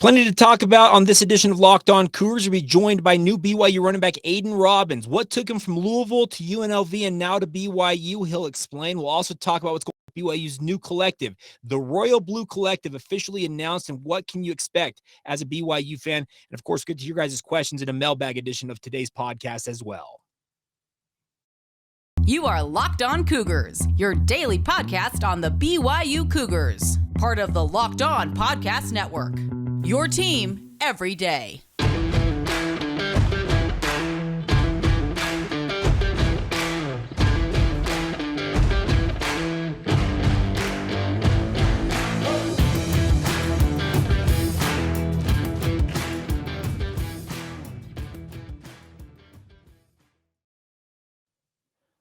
Plenty to talk about on this edition of Locked On Cougars. We'll be joined by new BYU running back Aidan Robbins. What took him from Louisville to UNLV and now to BYU, he'll explain. We'll also talk about what's going on with BYU's new collective. The Royal Blue Collective officially announced, and what can you expect as a BYU fan? And of course, good to hear guys' questions in a mailbag edition of today's podcast as well. You are Locked On Cougars, your daily podcast on the BYU Cougars, part of the Locked On Podcast Network. Your team every day.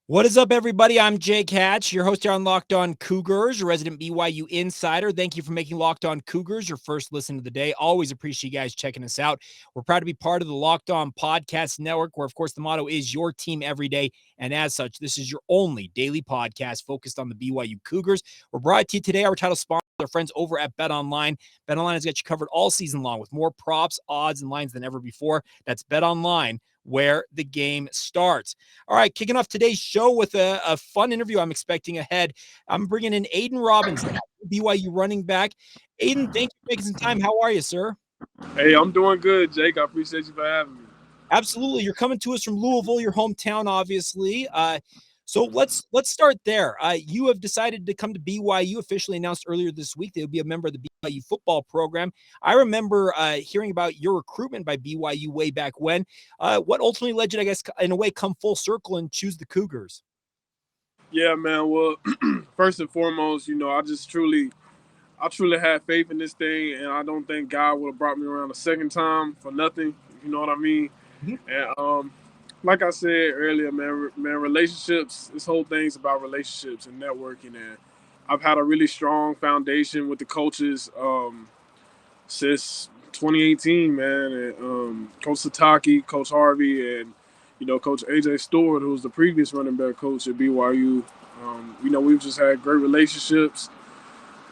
What is up, everybody? I'm Jake Hatch, your host here on Locked On Cougars, your resident BYU insider. Thank you for making Locked On Cougars your first listen of the day. Always appreciate you guys checking us out. We're proud to be part of the Locked On Podcast Network, where, of course, the motto is your team every day. And as such, this is your only daily podcast focused on the BYU Cougars. We're brought to you today, our title sponsor, our friends over at BetOnline. BetOnline has got you covered all season long with more props, odds, and lines than ever before. That's BetOnline, where the game starts. All right, kicking off today's show with a fun interview I'm expecting ahead. I'm bringing in Aidan Robbins, BYU running back. Aiden, thank you for making some time. How are you, sir? Hey, I'm doing good, Jake. I appreciate you for having me. Absolutely. You're coming to us from Louisville, your hometown, obviously. So let's start there. You have decided to come to BYU, officially announced earlier this week. They'll be a member of the BYU football program. I remember hearing about your recruitment by BYU way back when. What ultimately led you to, I guess, in a way, come full circle and choose the Cougars? Yeah, man. Well, first and foremost, I truly had faith in this thing, and I don't think God would have brought me around a second time for nothing. You know what I mean? Mm-hmm. And like I said earlier, man, relationships, this whole thing's about relationships and networking. And I've had a really strong foundation with the coaches since 2018, man. And Coach Sataki, Coach Harvey, and, Coach AJ Stewart, who was the previous running back coach at BYU. We've just had great relationships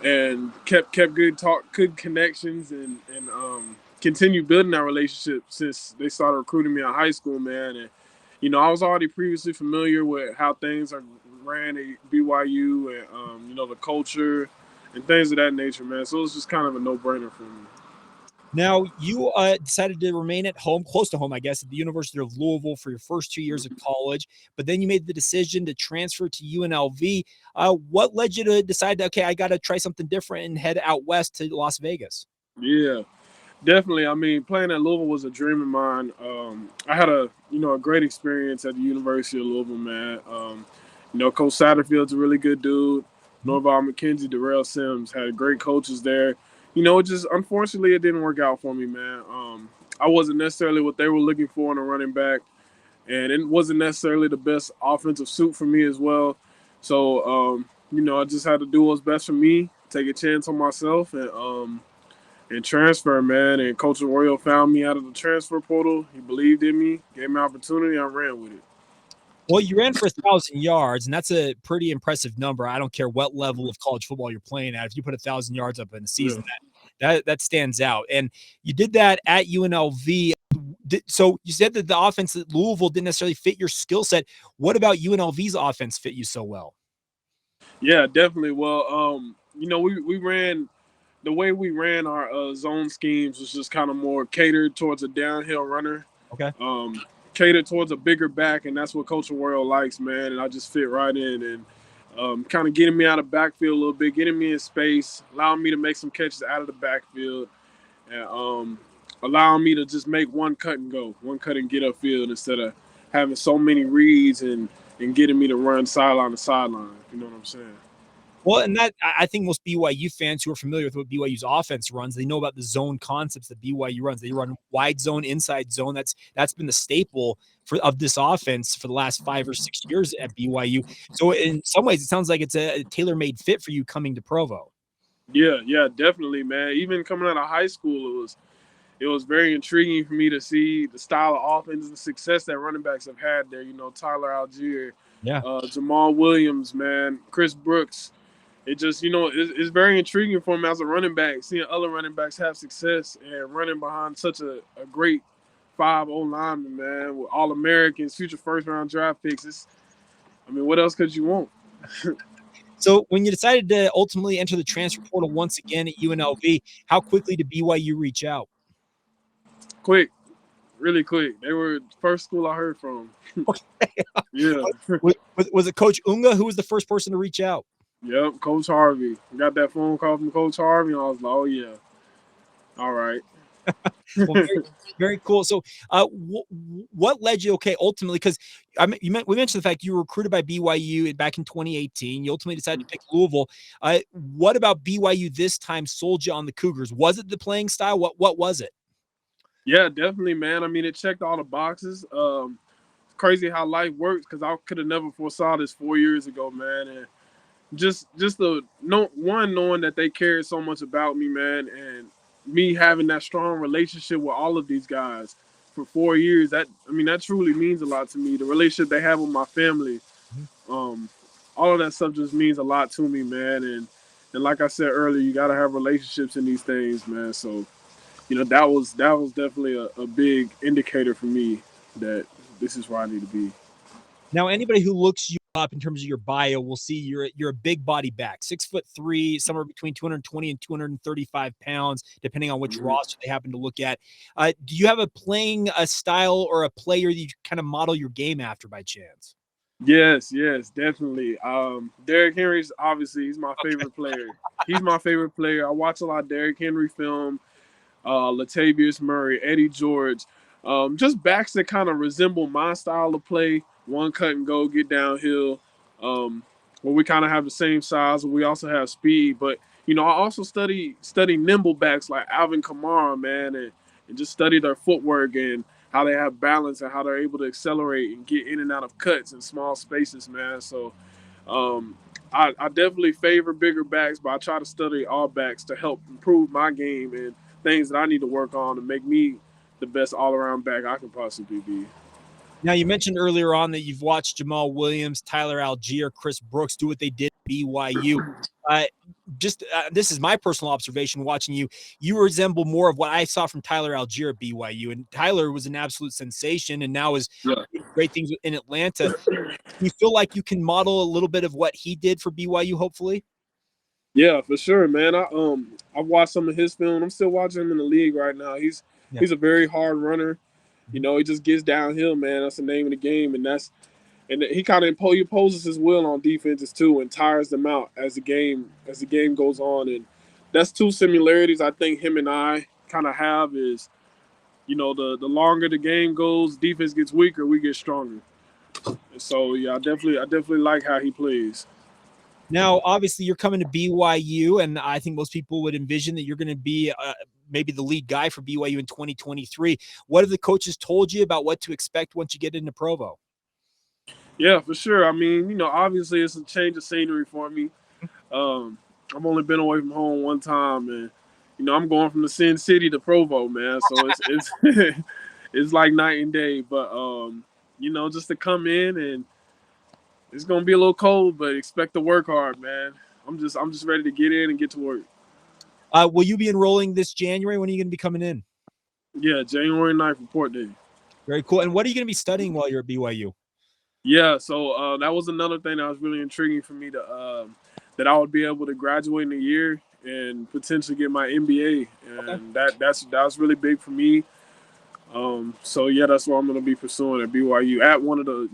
and kept good connections and continued building that relationship since they started recruiting me in high school, man. And, I was already previously familiar with how things are ran at BYU and, the culture and things of that nature, man. So it was just kind of a no-brainer for me. Now, you decided to remain at home, close to home, I guess, at the University of Louisville for your first 2 years of college, but then you made the decision to transfer to UNLV. What led you to decide, okay, I got to try something different and head out west to Las Vegas? Yeah. Definitely. I mean, playing at Louisville was a dream of mine. I had a great experience at the University of Louisville, man. Coach Satterfield's a really good dude. Norval McKenzie, Darrell Sims had great coaches there. Unfortunately, it didn't work out for me, man. I wasn't necessarily what they were looking for in a running back, and it wasn't necessarily the best offensive suit for me as well. So, I just had to do what's best for me, take a chance on myself, and transfer, man. And Coach Arroyo found me out of the transfer portal. He believed in me, gave me an opportunity. I ran with it. Well, you ran for 1,000 yards, and that's a pretty impressive number. I don't care what level of college football you're playing at. If you put 1,000 yards up in a season, that stands out. And you did that at UNLV. So you said that the offense at Louisville didn't necessarily fit your skill set. What about UNLV's offense fit you so well? Yeah, definitely. Well, we ran – the way we ran our zone schemes was just kind of more catered towards a downhill runner. Okay. Catered towards a bigger back, and that's what Coach Arroyo likes, man. And I just fit right in and kind of getting me out of backfield a little bit, getting me in space, allowing me to make some catches out of the backfield, and allowing me to just make one cut and go, one cut and get upfield instead of having so many reads and getting me to run sideline to sideline. You know what I'm saying? Well, and that I think most BYU fans who are familiar with what BYU's offense runs, they know about the zone concepts that BYU runs. They run wide zone, inside zone. That's been the staple of this offense for the last 5 or 6 years at BYU. So in some ways, it sounds like it's a tailor-made fit for you coming to Provo. Yeah, definitely, man. Even coming out of high school, it was very intriguing for me to see the style of offense and the success that running backs have had there. Tyler Algier, Jamal Williams, man, Chris Brooks. it just, it's very intriguing for him as a running back, seeing other running backs have success and running behind such a great 5-0 lineman, man, with All-Americans, future first-round draft picks. What else could you want? So when you decided to ultimately enter the transfer portal once again at UNLV, how quickly did BYU reach out? Quick, really quick. They were the first school I heard from. Okay. Yeah. Was it Coach Unga who was the first person to reach out? Yep, Coach Harvey. Got that phone call from Coach Harvey, and I was like, oh, yeah. All right. Well, very, very cool. So what led you, ultimately, because we mentioned the fact you were recruited by BYU back in 2018. You ultimately decided to pick Louisville. What about BYU this time sold you on the Cougars? Was it the playing style? What was it? Yeah, definitely, man. It checked all the boxes. Crazy how life works, because I could have never foresaw this 4 years ago, man. And just knowing that they cared so much about me, man, and me having that strong relationship with all of these guys for 4 years, that truly means a lot to me. The relationship they have with my family, all of that stuff just means a lot to me, man. And like I said earlier, you got to have relationships in these things, man. So, that was definitely a big indicator for me that this is where I need to be. Now, anybody who looks you up in terms of your bio will see you're a big body back, 6'3", somewhere between 220 and 235 pounds, depending on which roster they happen to look at. Do you have a playing style or a player that you kind of model your game after by chance? Yes, definitely. Derrick Henry's obviously he's my favorite player. He's my favorite player. I watch a lot of Derrick Henry film, Latavius Murray, Eddie George, just backs that kind of resemble my style of play. One cut and go, get downhill. Where we kind of have the same size, but we also have speed. But I also study nimble backs like Alvin Kamara, man, and just study their footwork and how they have balance and how they're able to accelerate and get in and out of cuts in small spaces, man. So I definitely favor bigger backs, but I try to study all backs to help improve my game and things that I need to work on to make me the best all-around back I can possibly be. Now, you mentioned earlier on that you've watched Jamal Williams, Tyler Algier, Chris Brooks do what they did at BYU. This is my personal observation watching you. You resemble more of what I saw from Tyler Algier at BYU. And Tyler was an absolute sensation and now is doing great things in Atlanta. You feel like you can model a little bit of what he did for BYU, hopefully? Yeah, for sure, man. I've watched some of his film. I'm still watching him in the league right now. He's a very hard runner. He just gets downhill, man. That's the name of the game, and he kind of imposes his will on defenses too, and tires them out as the game goes on. And that's two similarities I think him and I kind of have is, the longer the game goes, defense gets weaker, we get stronger. And so yeah, I definitely like how he plays. Now, obviously, you're coming to BYU, and I think most people would envision that you're going to be maybe the lead guy for BYU in 2023. What have the coaches told you about what to expect once you get into Provo? Yeah, for sure. Obviously, it's a change of scenery for me. I've only been away from home one time, and I'm going from the Sin City to Provo, man. So it's it's like night and day. But just to come in and it's gonna be a little cold, but expect to work hard, man. I'm just ready to get in and get to work. Will you be enrolling this January? When are you going to be coming in? Yeah, January 9th, report day. Very cool. And what are you going to be studying while you're at BYU? Yeah, so that was another thing that was really intriguing for me to that I would be able to graduate in a year and potentially get my MBA, and that's really big for me. So yeah, that's what I'm going to be pursuing at BYU at one of the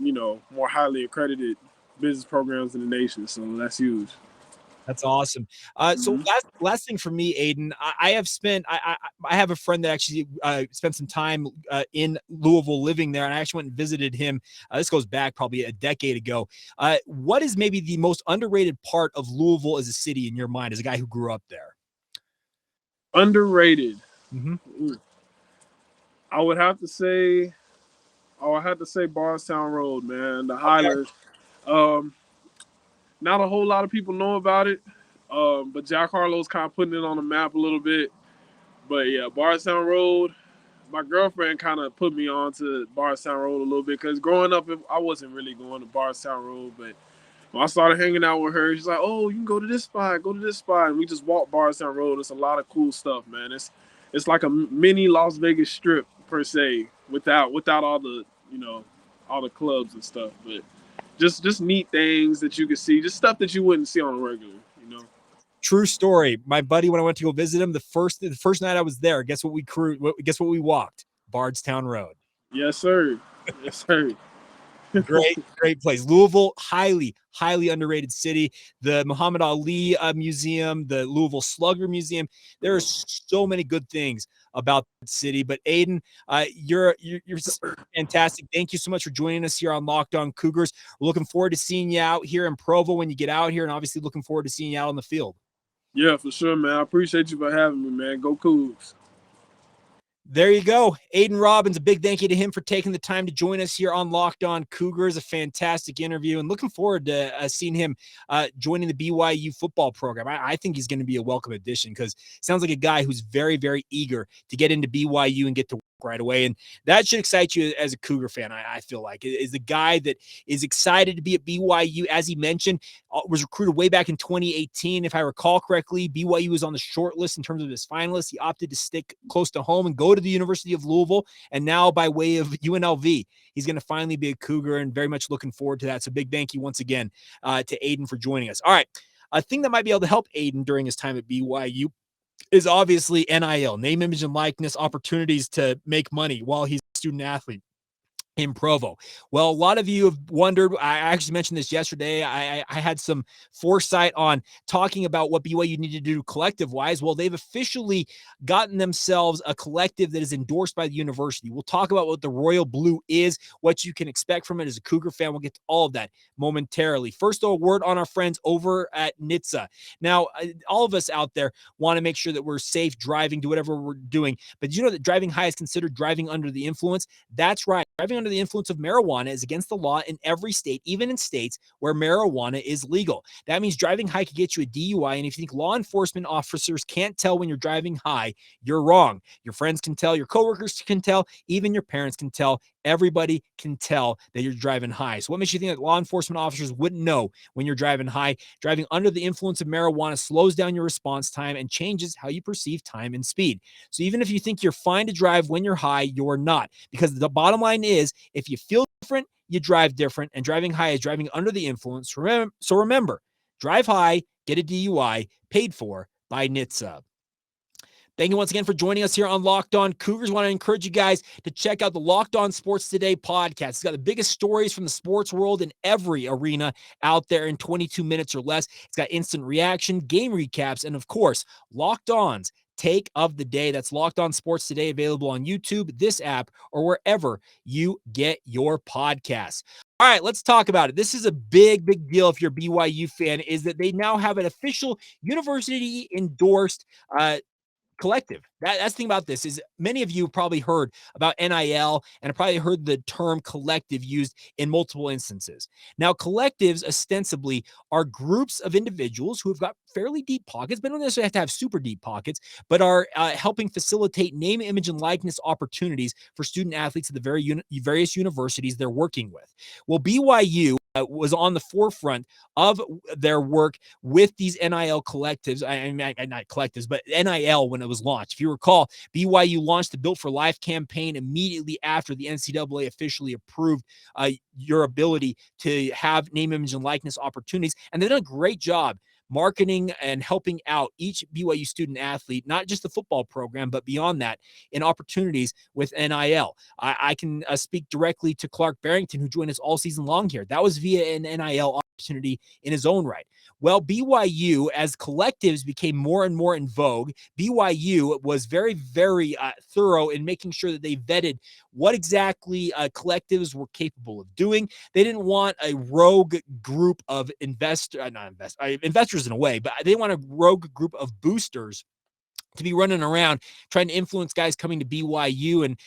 more highly accredited business programs in the nation. So that's huge. That's awesome. So last thing for me, Aiden, I have a friend that actually spent some time in Louisville living there, and I actually went and visited him. This goes back probably a decade ago. What is maybe the most underrated part of Louisville as a city in your mind, as a guy who grew up there? Underrated. Mm-hmm. I would have to say Bardstown Road, man. The Highlands. Okay. Not a whole lot of people know about it, but Jack Harlow's kind of putting it on the map a little bit. But yeah, Bardstown Road, my girlfriend kind of put me on to Bardstown Road a little bit because growing up, I wasn't really going to Bardstown Road. But I started hanging out with her. She's like, "Oh, you can go to this spot, go to this spot," and we just walk Bardstown Road. It's a lot of cool stuff, man. It's like a mini Las Vegas Strip per se, without all the all the clubs and stuff, but just neat things that you can see, just stuff that you wouldn't see on a regular. True story. My buddy, when I went to go visit him, the first night I was there, guess what we walked? Bardstown Road. Yes, sir. Yes, sir. Great place. Louisville, highly underrated city. The Muhammad Ali Museum, the Louisville Slugger Museum. There are so many good things about the city. But Aiden, you're fantastic. Thank you so much for joining us here on Locked On Cougars. We're looking forward to seeing you out here in Provo when you get out here, and obviously looking forward to seeing you out on the field. Yeah, for sure, man. I appreciate you for having me, man. Go Cougs. There you go. Aidan Robbins, a big thank you to him for taking the time to join us here on Locked On Cougars. A fantastic interview, and looking forward to seeing him joining the BYU football program. I think he's going to be a welcome addition because it sounds like a guy who's very, very eager to get into BYU and get to work right away. And that should excite you as a Cougar fan, I feel like. Is the guy that is excited to be at BYU, as he mentioned, was recruited way back in 2018. If I recall correctly, BYU was on the short list in terms of his finalists. He opted to stick close to home and go to the University of Louisville, and now by way of UNLV, he's going to finally be a Cougar, and very much looking forward to that. So big thank you once again to Aiden for joining us. All right, a thing that might be able to help Aiden during his time at BYU is obviously NIL, name, image, and likeness, opportunities to make money while he's a student athlete in Provo. Well, a lot of you have wondered, I actually mentioned this yesterday, I had some foresight on talking about what BYU needed to do collective-wise. Well, they've officially gotten themselves a collective that is endorsed by the university. We'll talk about what the Royal Blue is, what you can expect from it as a Cougar fan. We'll get to all of that momentarily. First, though, a word on our friends over at NHTSA. Now, all of us out there want to make sure that we're safe driving, do whatever we're doing. But did you know that driving high is considered driving under the influence? That's right. Driving under the influence of marijuana is against the law in every state, even in states where marijuana is legal. That means driving high could get you a DUI, and if you think law enforcement officers can't tell when you're driving high, you're wrong. Your friends can tell, your coworkers can tell, even your parents can tell. Everybody can tell that you're driving high. So what makes you think that law enforcement officers wouldn't know when you're driving high? Driving under the influence of marijuana slows down your response time and changes how you perceive time and speed. So even if you think you're fine to drive when you're high, you're not. Because the bottom line is, if you feel different, you drive different, and driving high is driving under the influence. So remember, drive high, get a DUI, paid for by NHTSA. Thank you once again for joining us here on Locked On Cougars. I want to encourage you guys to check out the Locked On Sports Today podcast. It's got the biggest stories from the sports world in every arena out there in 22 minutes or less. It's got instant reaction, game recaps, and of course, Locked On's Take of the Day. That's Locked On Sports Today, available on YouTube, this app, or wherever you get your podcasts. All right, let's talk about it. This is a big deal if you're a BYU fan, is that they now have an official university-endorsed collective. That's the thing about this is many of you have probably heard about NIL and have probably heard the term collective used in multiple instances. Now, collectives ostensibly are groups of individuals who have got fairly deep pockets, but don't necessarily have to have super deep pockets, but are helping facilitate name, image, and likeness opportunities for student athletes at the various universities they're working with. Well, BYU was on the forefront of their work with these NIL collectives. Not collectives, but NIL when it was launched. If you recall, BYU launched the Built for Life campaign immediately after the NCAA officially approved your ability to have name, image, and likeness opportunities. And they've done a great job marketing and helping out each BYU student athlete, not just the football program, but beyond that, in opportunities with NIL. I can speak directly to Clark Barrington, who joined us all season long here. That was via an NIL opportunity in his own right. Well, BYU, as collectives became more and more in vogue, BYU was very, very thorough in making sure that they vetted what exactly collectives were capable of doing. They didn't want a rogue group of investors in a way, but they want a rogue group of boosters to be running around trying to influence guys coming to BYU and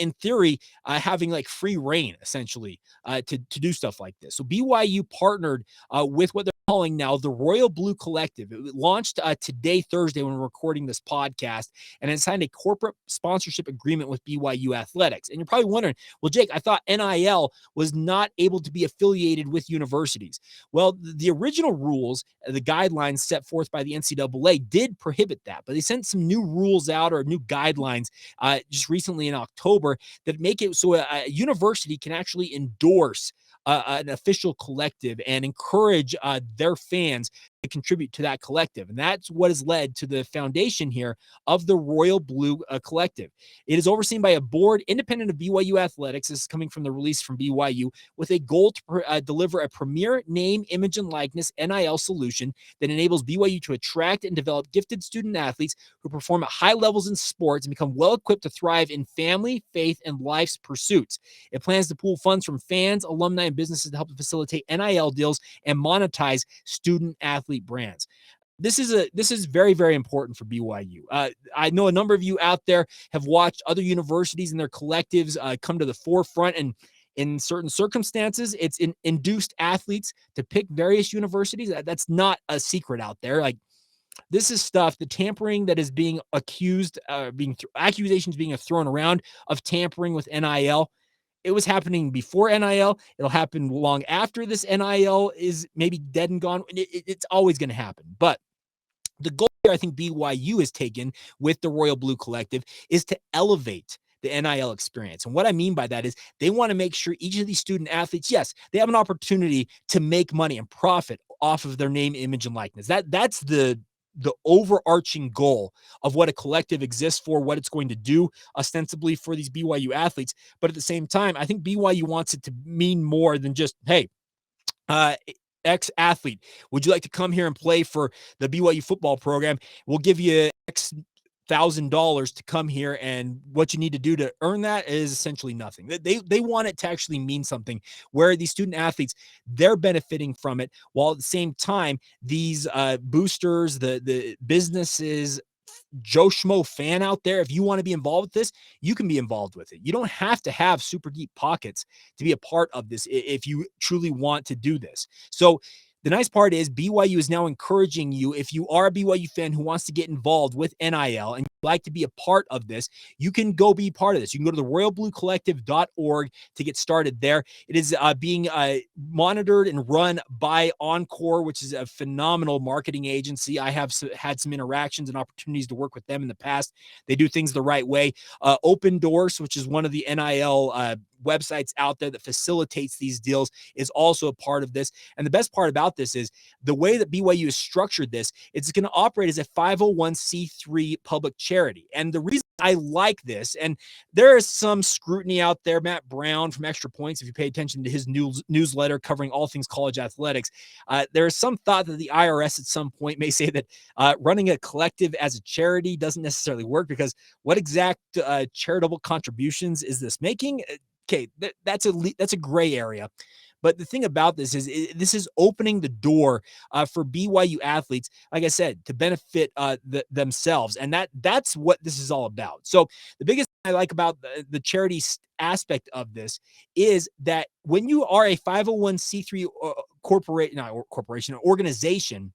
in theory, having like free reign essentially to do stuff like this. So BYU partnered with what they're calling now the Royal Blue Collective. It launched today, Thursday, when we're recording this podcast, and it signed a corporate sponsorship agreement with BYU Athletics. And you're probably wondering, well, Jake, I thought NIL was not able to be affiliated with universities. Well, the original rules, the guidelines set forth by the NCAA did prohibit that, but they sent some new rules out or new guidelines just recently in October that make it so a university can actually endorse an official collective and encourage their fans to contribute to that collective. And that's what has led to the foundation here of the Royal Blue Collective. It is overseen by a board independent of BYU Athletics. This is coming from the release from BYU, with a goal to deliver a premier name, image, and likeness NIL solution that enables BYU to attract and develop gifted student athletes who perform at high levels in sports and become well-equipped to thrive in family, faith, and life's pursuits. It plans to pool funds from fans, alumni, and businesses to help facilitate NIL deals and monetize student athlete brands. This is very, very important for BYU. I know a number of you out there have watched other universities and their collectives come to the forefront, and in certain circumstances, it's induced athletes to pick various universities. That's not a secret out there. Like, this is stuff, the tampering that is being accused, accusations being thrown around of tampering with NIL. It was happening before NIL. It'll happen long after this NIL is maybe dead and gone. It's always going to happen. But the goal here, I think BYU has taken with the Royal Blue Collective, is to elevate the NIL experience. And what I mean by that is they want to make sure each of these student athletes, yes, they have an opportunity to make money and profit off of their name, image, and likeness. That's the overarching goal of what a collective exists for, what it's going to do ostensibly for these BYU athletes. But at the same time, I think BYU wants it to mean more than just, hey, ex-athlete, would you like to come here and play for the BYU football program? We'll give you X $1,000 to come here, and what you need to do to earn that is essentially nothing. They want it to actually mean something, where these student athletes, they're benefiting from it, while at the same time these boosters, the businesses, Joe Schmo fan out there, if you want to be involved with this, you can be involved with it. You don't have to have super deep pockets to be a part of this if you truly want to do this. So the nice part is BYU is now encouraging you, if you are a BYU fan who wants to get involved with NIL and you'd like to be a part of this, you can go be part of this. You can go to the royalbluecollective.org to get started there. It is being monitored and run by Encore, which is a phenomenal marketing agency. I have had some interactions and opportunities to work with them in the past. They do things the right way. Open Doors, which is one of the NIL websites out there that facilitates these deals, is also a part of this. And the best part about this is the way that BYU has structured this, it's going to operate as a 501c3 public charity. And the reason I like this, and there is some scrutiny out there, Matt Brown from Extra Points, if you pay attention to his newsletter covering all things college athletics, there is some thought that the IRS at some point may say that running a collective as a charity doesn't necessarily work, because what exact charitable contributions is this making? Okay, that's a gray area. But the thing about this is this is opening the door for BYU athletes, like I said, to benefit themselves. And that's what this is all about. So the biggest thing I like about the charity aspect of this is that when you are a 501c3 corporation, organization,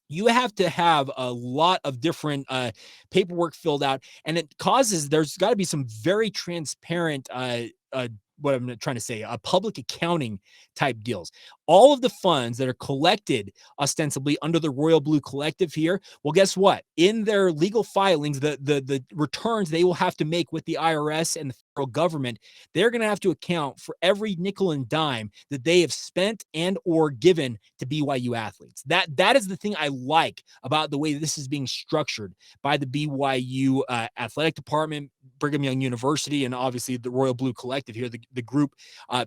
you have to have a lot of different paperwork filled out, and there's got to be some very transparent what I'm trying to say, public accounting type deals. All of the funds that are collected ostensibly under the Royal Blue Collective here, well, guess what? In their legal filings, the returns they will have to make with the IRS and the federal government, they're going to have to account for every nickel and dime that they have spent and or given to BYU athletes. That is the thing I like about the way this is being structured by the BYU athletic department, Brigham Young University, and obviously the Royal Blue Collective here, the group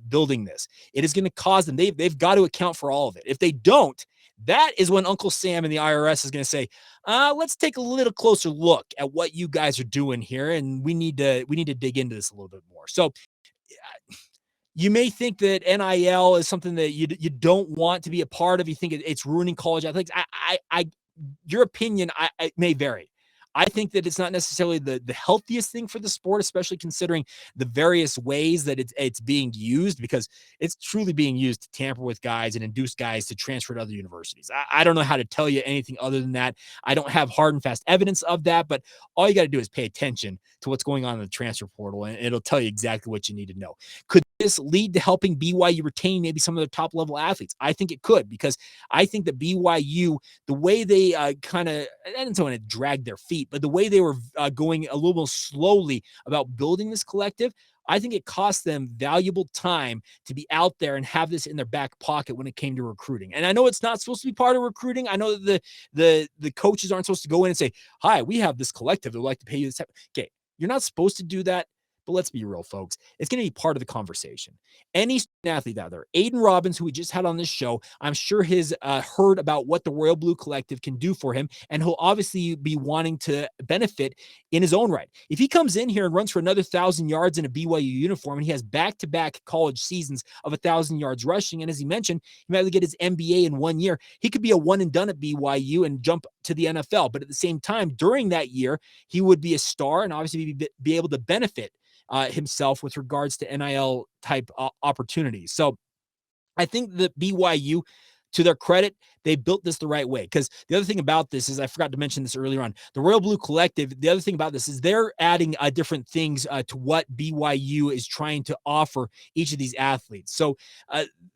building this. It is going to cause them, they've got to account for all of it. If they don't, that is when Uncle Sam and the IRS is going to say, let's take a little closer look at what you guys are doing here, and we need to dig into this a little bit more. So you may think that NIL is something that you don't want to be a part of. You think it's ruining college athletics. Your opinion, it may vary. I think that it's not necessarily the healthiest thing for the sport, especially considering the various ways that it's being used, because it's truly being used to tamper with guys and induce guys to transfer to other universities. I don't know how to tell you anything other than that. I don't have hard and fast evidence of that, but all you got to do is pay attention to what's going on in the transfer portal, and it'll tell you exactly what you need to know. Could this lead to helping BYU retain maybe some of their top level athletes? I think it could, because I think that BYU, the way they I didn't want to drag their feet, but the way they were going a little more slowly about building this collective, I think it cost them valuable time to be out there and have this in their back pocket when it came to recruiting. And I know it's not supposed to be part of recruiting. I know that the coaches aren't supposed to go in and say, "Hi, we have this collective that would like to pay you this." Okay, you're not supposed to do that. But let's be real, folks. It's going to be part of the conversation. Any student athlete out there, Aidan Robbins, who we just had on this show, I'm sure has heard about what the Royal Blue Collective can do for him, and he'll obviously be wanting to benefit in his own right. If he comes in here and runs for another 1,000 yards in a BYU uniform, and he has back-to-back college seasons of 1,000 yards rushing, and as he mentioned, he might get his MBA in 1 year, he could be a one and done at BYU and jump to the NFL. But at the same time, during that year, he would be a star and obviously be able to benefit himself with regards to NIL type opportunities. So I think that BYU, to their credit, they built this the right way. Because the other thing about this is, I forgot to mention this earlier on, the Royal Blue Collective, the other thing about this is they're adding different things to what BYU is trying to offer each of these athletes. So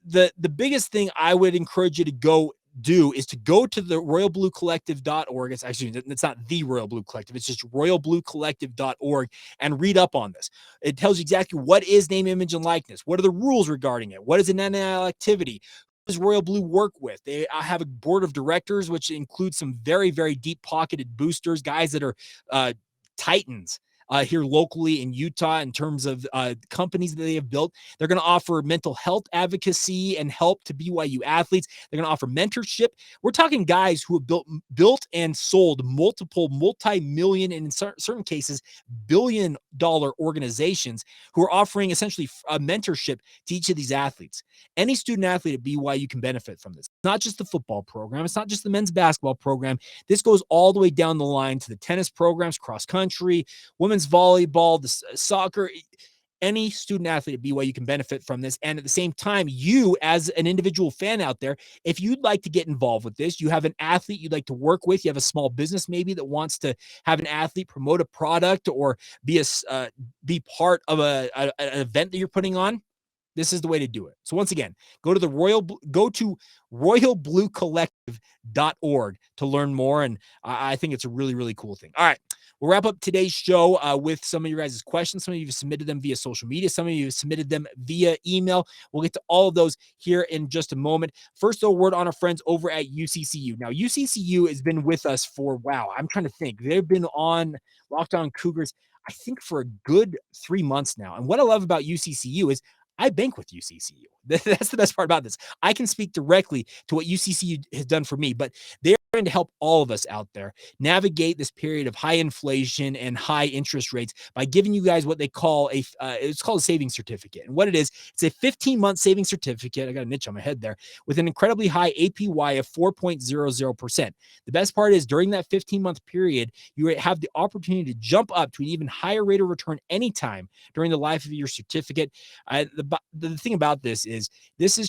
the biggest thing I would encourage you to go do is to go to the royalbluecollective.org. It's not the Royal Blue Collective. It's just royalbluecollective.org, and read up on this. It tells you exactly what is name, image, and likeness. What are the rules regarding it? What is an NIL activity? Who does Royal Blue work with? They have a board of directors, which includes some very, very deep-pocketed boosters, guys that are titans here locally in Utah in terms of companies that they have built. They're going to offer mental health advocacy and help to BYU athletes. They're going to offer mentorship. We're talking guys who have built and sold multiple multi-million, and in certain cases, billion-dollar organizations who are offering essentially a mentorship to each of these athletes. Any student athlete at BYU can benefit from this. It's not just the football program. It's not just the men's basketball program. This goes all the way down the line to the tennis programs, cross country, women's volleyball, the soccer. Any student athlete at BYU can benefit from this. And at the same time, you as an individual fan out there, if you'd like to get involved with this, you have an athlete you'd like to work with, you have a small business maybe that wants to have an athlete promote a product or be part of an event that you're putting on, this is the way to do it. So once again, go to royalbluecollective.org to learn more. And I think it's a really, really cool thing. All right. We'll wrap up today's show with some of your guys' questions. Some of you have submitted them via social media. Some of you have submitted them via email. We'll get to all of those here in just a moment. First, though, word on our friends over at UCCU. Now, UCCU has been with us for, I'm trying to think. They've been on Locked On Cougars, I think, for a good 3 months now. And what I love about UCCU is I bank with UCCU. That's the best part about this. I can speak directly to what UCCU has done for me, but they're trying to help all of us out there navigate this period of high inflation and high interest rates by giving you guys what they call it's called a savings certificate. And what it is, it's a 15-month savings certificate. I got a niche on my head there, with an incredibly high APY of 4.00%. The best part is, during that 15-month period, you have the opportunity to jump up to an even higher rate of return anytime during the life of your certificate. The thing about this is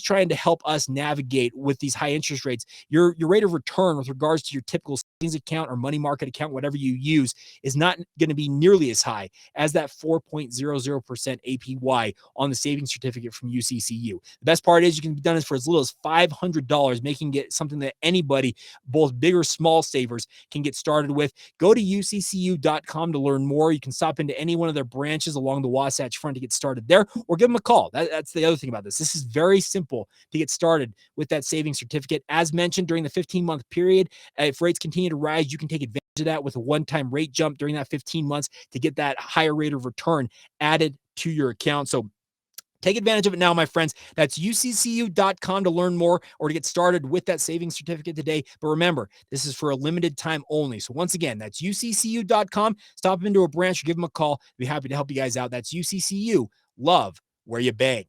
trying to help us navigate with these high interest rates. Your rate of return with regards to your typical savings account or money market account, whatever you use, is not going to be nearly as high as that 4.00% APY on the savings certificate from UCCU. The best part is you can be done for as little as $500, making it something that anybody, both big or small savers, can get started with. Go to uccu.com to learn more. You can stop into any one of their branches along the Wasatch Front to get started there, or give them a call. That's the other thing about this. This is very simple to get started with that savings certificate. As mentioned, during the 15-month period, if rates continue to rise, you can take advantage of that with a one-time rate jump during that 15 months to get that higher rate of return added to your account. So take advantage of it now, my friends. That's uccu.com to learn more or to get started with that savings certificate today. But remember, this is for a limited time only. So once again, that's uccu.com. Stop into a branch or give them a call. Be happy to help you guys out. That's UCCU. Love where you bank.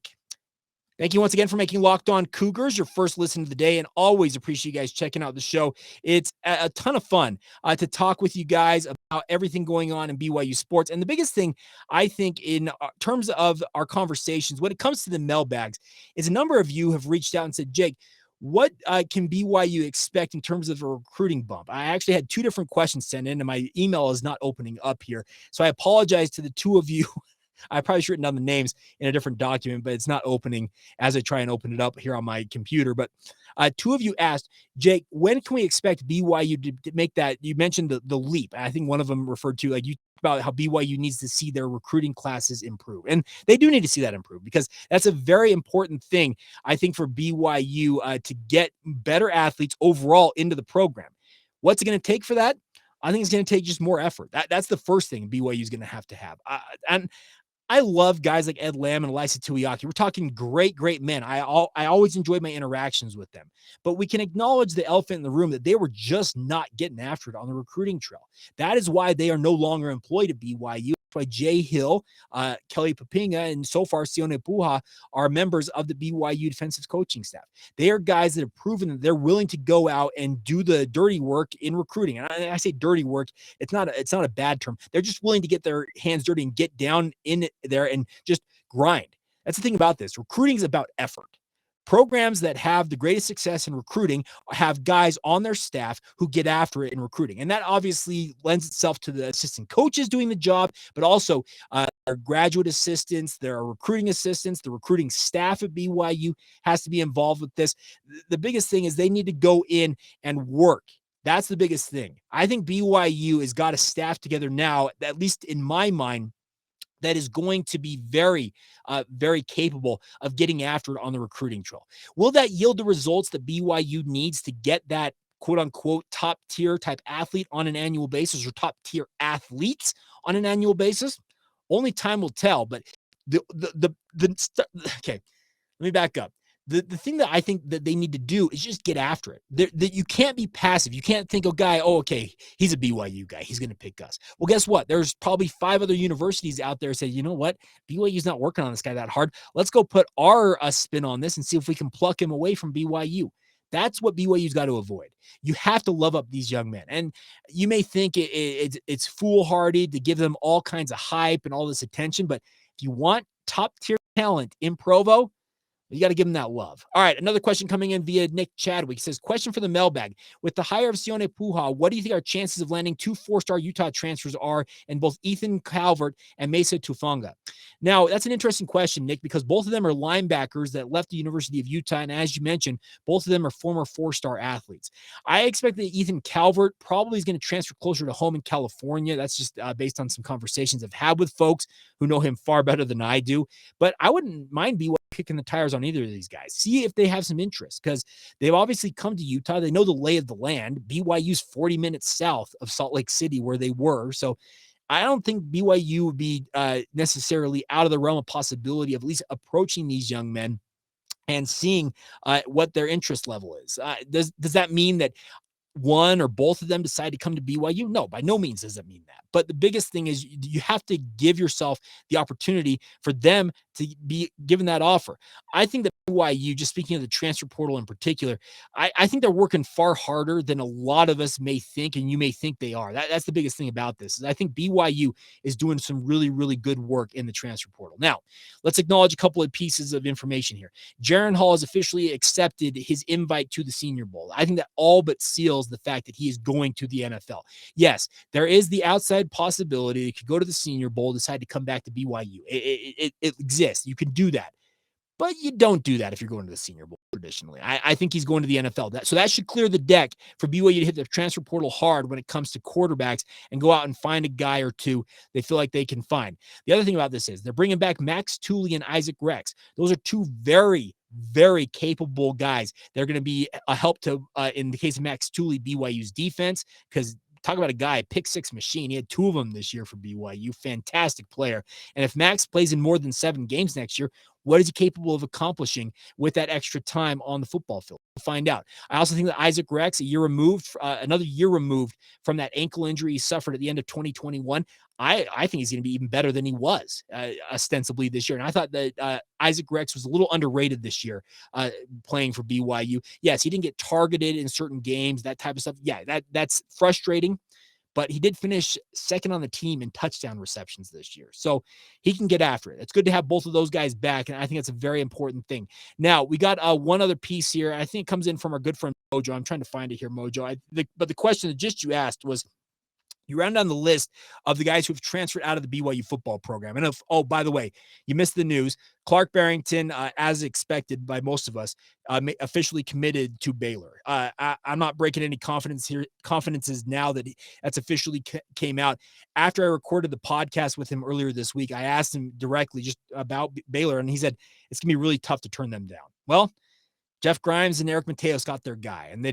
Thank you once again for making Locked On Cougars your first listen of the day, and always appreciate you guys checking out the show. It's a ton of fun to talk with you guys about everything going on in BYU sports. And the biggest thing, I think, in terms of our conversations, when it comes to the mailbags, is a number of you have reached out and said, Jake, what can BYU expect in terms of a recruiting bump? I actually had two different questions sent in, and my email is not opening up here. So I apologize to the two of you. I probably should have written down the names in a different document, but it's not opening as I try and open it up here on my computer. But two of you asked, Jake, when can we expect BYU to make that? You mentioned the leap. I think one of them referred to, like, you about how BYU needs to see their recruiting classes improve. And they do need to see that improve, because that's a very important thing, I think, for BYU to get better athletes overall into the program. What's it going to take for that? I think it's going to take just more effort. That's the first thing BYU is going to have. And I love guys like Ed Lamb and Elisa Tuiaki. We're talking great men. I always enjoyed my interactions with them. But we can acknowledge the elephant in the room, that they were just not getting after it on the recruiting trail. That is why they are no longer employed at BYU. That's why Jay Hill, Kelly Papinga, and so far Sione Puha are members of the BYU defensive coaching staff. They are guys that have proven that they're willing to go out and do the dirty work in recruiting. And I say dirty work, it's not a bad term. They're just willing to get their hands dirty and get down in there and just grind. That's the thing about this. Recruiting is about effort. Programs that have the greatest success in recruiting have guys on their staff who get after it in recruiting. And that obviously lends itself to the assistant coaches doing the job, but also our graduate assistants, their recruiting assistants, the recruiting staff at BYU has to be involved with this. The biggest thing is they need to go in and work. That's the biggest thing. I think BYU has got a staff together now, at least in my mind, that is going to be very capable of getting after it on the recruiting trail. Will that yield the results that BYU needs to get that quote unquote top tier type athlete on an annual basis, or top tier athletes on an annual basis? Only time will tell. But okay, let me back up. The thing that I think that they need to do is just get after it. That you can't be passive. You can't think, okay, he's a BYU guy, he's going to pick us. Well, guess what? There's probably 5 other universities out there say, you know what? BYU's not working on this guy that hard. Let's go put our spin on this and see if we can pluck him away from BYU. That's what BYU's got to avoid. You have to love up these young men. And you may think it's foolhardy to give them all kinds of hype and all this attention, but if you want top tier talent in Provo, you got to give them that love. All right, another question coming in via Nick Chadwick. He says, question for the mailbag. With the hire of Sione Puha, what do you think our chances of landing 2 4-star Utah transfers are in both Ethan Calvert and Mesa Tufanga? Now, that's an interesting question, Nick, because both of them are linebackers that left the University of Utah. And as you mentioned, both of them are former 4-star athletes. I expect that Ethan Calvert probably is going to transfer closer to home in California. That's just based on some conversations I've had with folks who know him far better than I do. But I wouldn't mind BYU kicking the tires on either of these guys. See if they have some interest, because they've obviously come to Utah. They know the lay of the land. BYU's 40 minutes south of Salt Lake City, where they were. So I don't think BYU would be necessarily out of the realm of possibility of at least approaching these young men and seeing what their interest level is. Does that mean that one or both of them decide to come to BYU? No, by no means does it mean that. But the biggest thing is you have to give yourself the opportunity for them to be given that offer. I think that BYU, just speaking of the transfer portal in particular, I think they're working far harder than a lot of us may think, and you may think they are. That's the biggest thing about this. Is I think BYU is doing some really, really good work in the transfer portal. Now, let's acknowledge a couple of pieces of information here. Jaron Hall has officially accepted his invite to the Senior Bowl. I think that all but seals the fact that he is going to the NFL. Yes, there is the outside possibility he could go to the Senior Bowl, decide to come back to BYU. It exists. You can do that. But you don't do that if you're going to the Senior Bowl traditionally. I think he's going to the NFL. So that should clear the deck for BYU to hit the transfer portal hard when it comes to quarterbacks and go out and find a guy or two they feel like they can find. The other thing about this is they're bringing back Max Tooley and Isaac Rex. Those are two very, very capable guys. They're going to be a help to, in the case of Max Tooley, BYU's defense, because talk about a guy, pick 6 machine. He had 2 of them this year for BYU. Fantastic player. And if Max plays in more than 7 games next year, What is he capable of accomplishing with that extra time on the football field? We'll find out. I also think that Isaac Rex, another year removed from that ankle injury he suffered at the end of 2021, I think he's going to be even better than he was ostensibly this year. And I thought that Isaac Rex was a little underrated this year playing for BYU. Yes, he didn't get targeted in certain games, that type of stuff. Yeah, that's frustrating. But he did finish second on the team in touchdown receptions this year. So he can get after it. It's good to have both of those guys back, and I think that's a very important thing. Now, we got one other piece here. I think it comes in from our good friend Mojo. I'm trying to find it here, Mojo. But the question that just you asked was, you round down the list of the guys who have transferred out of the BYU football program. And by the way, you missed the news. Clark Barrington, as expected by most of us, officially committed to Baylor. I'm not breaking any confidences now that that's officially came out. After I recorded the podcast with him earlier this week, I asked him directly just about Baylor, and he said it's going to be really tough to turn them down. Well, Jeff Grimes and Eric Mateos got their guy, and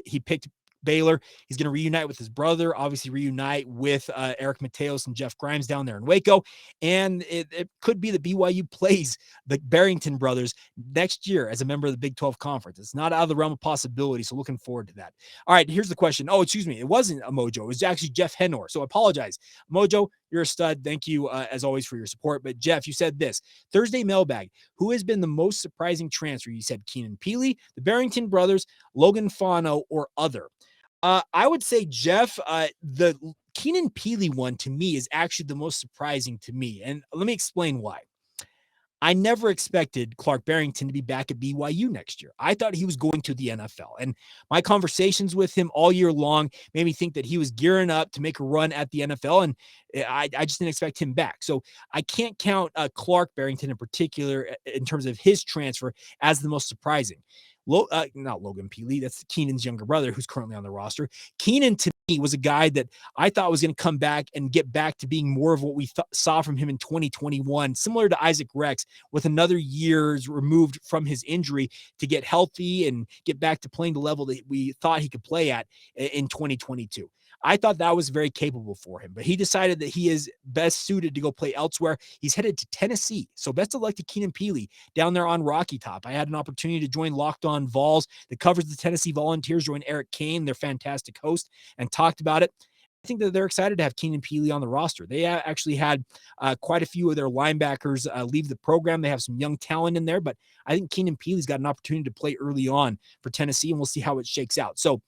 he picked Baylor. He's going to reunite with his brother, obviously reunite with Eric Mateos and Jeff Grimes down there in Waco. And it could be that BYU plays the Barrington brothers next year as a member of the Big 12 Conference. It's not out of the realm of possibility, so looking forward to that. All right, here's the question. Oh, excuse me. It wasn't a Mojo. It was actually Jeff Henor. So I apologize. Mojo, you're a stud. Thank you, as always, for your support. But Jeff, you said this. Thursday mailbag. Who has been the most surprising transfer? You said Keenan Peely, the Barrington brothers, Logan Fano, or other. I would say, Jeff, the Keenan Peely one to me is actually the most surprising to me. And let me explain why. I never expected Clark Barrington to be back at BYU next year. I thought he was going to the NFL. And my conversations with him all year long made me think that he was gearing up to make a run at the NFL. And I just didn't expect him back. So I can't count Clark Barrington in particular in terms of his transfer as the most surprising. Not Logan Peely. That's Keenan's younger brother who's currently on the roster. Keenan, to me, was a guy that I thought was going to come back and get back to being more of what we saw from him in 2021, similar to Isaac Rex, with another year's removed from his injury to get healthy and get back to playing the level that we thought he could play at in 2022. I thought that was very capable for him, but he decided that he is best suited to go play elsewhere. He's headed to Tennessee. So best of luck to Keenan Peely down there on Rocky Top. I had an opportunity to join Locked On Vols that covers the Tennessee Volunteers, join Eric Kane, their fantastic host, and talked about it. I think that they're excited to have Keenan Peely on the roster. They actually had quite a few of their linebackers leave the program. They have some young talent in there, but I think Keenan Peely's got an opportunity to play early on for Tennessee, and we'll see how it shakes out. So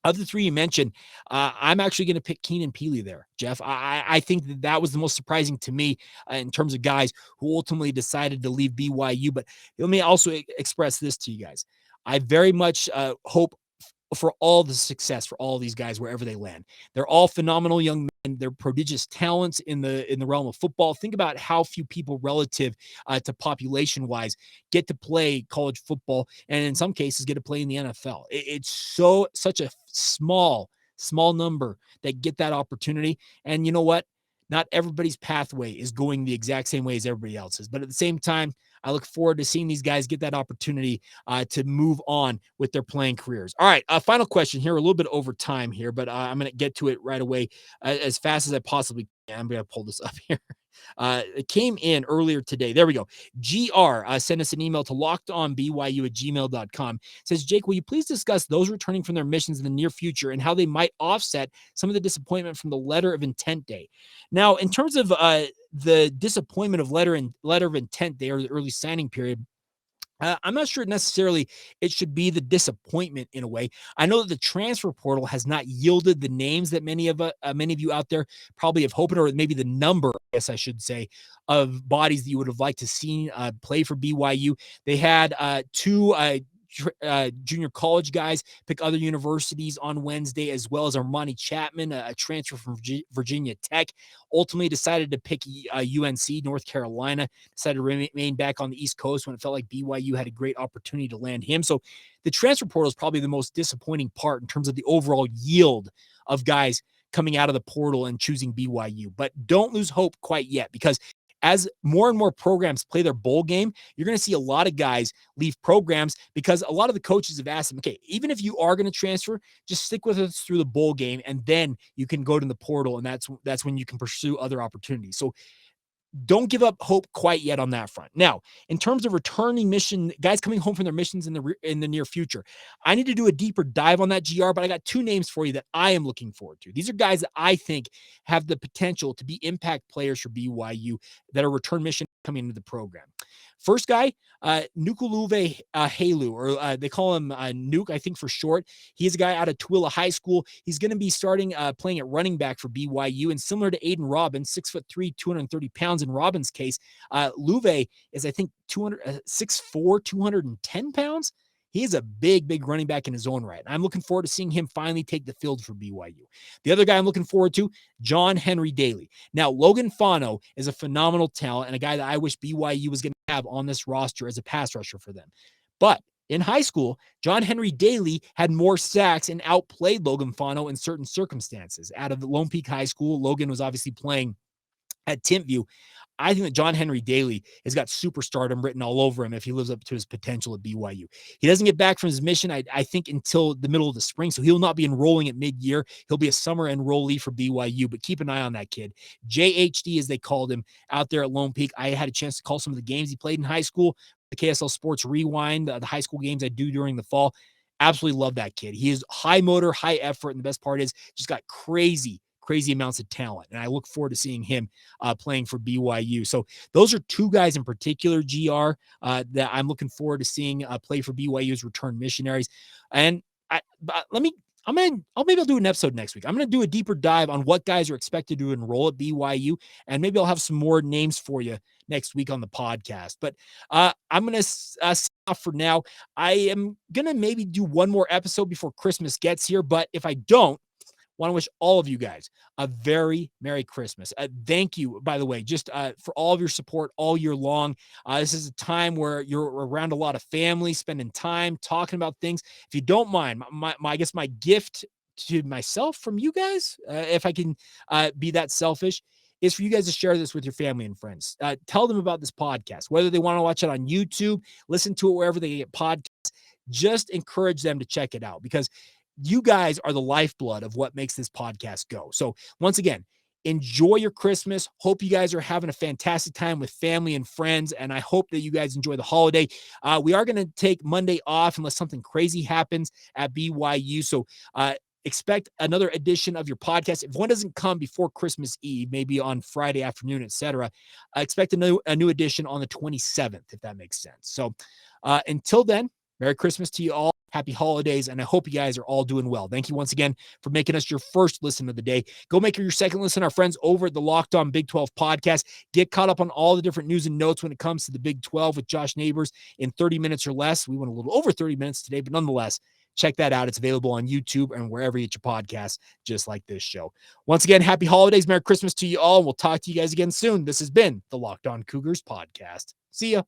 of the three you mentioned, I'm actually going to pick Keenan Peely there, Jeff. I think that was the most surprising to me in terms of guys who ultimately decided to leave BYU. But let me also express this to you guys. I very much hope for all the success for all these guys wherever they land. They're all phenomenal young men. They're prodigious talents in the realm of football. Think about how few people relative to population wise get to play college football, and in some cases get to play in the NFL. It's such a small number that get that opportunity. And you know what? Not everybody's pathway is going the exact same way as everybody else's. But at the same time, I look forward to seeing these guys get that opportunity to move on with their playing careers. All right, final question here, a little bit over time here, but I'm going to get to it right away as fast as I possibly can. I'm going to pull this up here. It came in earlier today. There we go. GR sent us an email to lockedonbyu@gmail.com. Says, Jake, will you please discuss those returning from their missions in the near future and how they might offset some of the disappointment from the letter of intent day? Now, in terms of the disappointment of letter of intent day or the early signing period, I'm not sure necessarily it should be the disappointment in a way. I know that the transfer portal has not yielded the names that many of you out there probably have hoped, or maybe the number, I guess I should say, of bodies that you would have liked to see play for BYU. They had two junior college guys pick other universities on Wednesday, as well as Armani Chapman, a transfer from Virginia Tech, ultimately decided to pick UNC, North Carolina, decided to remain back on the East Coast when it felt like BYU had a great opportunity to land him. So the transfer portal is probably the most disappointing part in terms of the overall yield of guys coming out of the portal and choosing BYU. But don't lose hope quite yet, because as more and more programs play their bowl game, you're going to see a lot of guys leave programs because a lot of the coaches have asked them, okay, even if you are going to transfer, just stick with us through the bowl game, and then you can go to the portal, and that's when you can pursue other opportunities. So don't give up hope quite yet on that front. Now, in terms of returning mission, guys coming home from their missions in the near future, I need to do a deeper dive on that, GR, but I got 2 names for you that I am looking forward to. These are guys that I think have the potential to be impact players for BYU that are return mission coming into the program. First guy, Nukuluve Halu, or they call him Nuke, I think for short. He's a guy out of Tooele High School. He's going to be starting playing at running back for BYU, and similar to Aidan Robbins, 6'3", 230 pounds in Robbins' case, Luve is, I think, 6'4", 210 pounds. He is a big running back in his own right. I'm looking forward to seeing him finally take the field for BYU. The other guy I'm looking forward to, John Henry Daly. Now, Logan Fano is a phenomenal talent and a guy that I wish BYU was going to have on this roster as a pass rusher for them. But in high school, John Henry Daly had more sacks and outplayed Logan Fano in certain circumstances. Out of Lone Peak High School, Logan was obviously playing at Timpview. I think that John Henry Daly has got super stardom written all over him if he lives up to his potential at BYU. He doesn't get back from his mission, I think, until the middle of the spring, so he'll not be enrolling at mid-year. He'll be a summer enrollee for BYU, but keep an eye on that kid. JHD, as they called him, out there at Lone Peak. I had a chance to call some of the games he played in high school, the KSL Sports Rewind, the high school games I do during the fall. Absolutely love that kid. He is high motor, high effort, and the best part is just got crazy amounts of talent. And I look forward to seeing him playing for BYU. So those are 2 guys in particular, GR, that I'm looking forward to seeing play for BYU's return missionaries. And maybe I'll do an episode next week. I'm going to do a deeper dive on what guys are expected to enroll at BYU. And maybe I'll have some more names for you next week on the podcast. But I'm going to stop for now. I am going to maybe do one more episode before Christmas gets here. But if I don't, want to wish all of you guys a very Merry Christmas. Thank you, by the way, just for all of your support all year long. This is a time where you're around a lot of family, spending time talking about things. If you don't mind, I guess my gift to myself from you guys, if I can be that selfish, is for you guys to share this with your family and friends. Tell them about this podcast, whether they want to watch it on YouTube, listen to it wherever they get podcasts. Just encourage them to check it out, because you guys are the lifeblood of what makes this podcast go. So once again, enjoy your Christmas. Hope you guys are having a fantastic time with family and friends. And I hope that you guys enjoy the holiday. We are going to take Monday off unless something crazy happens at BYU. So expect another edition of your podcast. If one doesn't come before Christmas Eve, maybe on Friday afternoon, etc., expect a new edition on the 27th, if that makes sense. So until then, Merry Christmas to you all. Happy holidays, and I hope you guys are all doing well. Thank you once again for making us your first listen of the day. Go make your second listen, our friends over at the Locked On Big 12 podcast. Get caught up on all the different news and notes when it comes to the Big 12 with Josh Neighbors in 30 minutes or less. We went a little over 30 minutes today, but nonetheless, check that out. It's available on YouTube and wherever you get your podcasts, just like this show. Once again, happy holidays. Merry Christmas to you all. We'll talk to you guys again soon. This has been the Locked On Cougars podcast. See ya.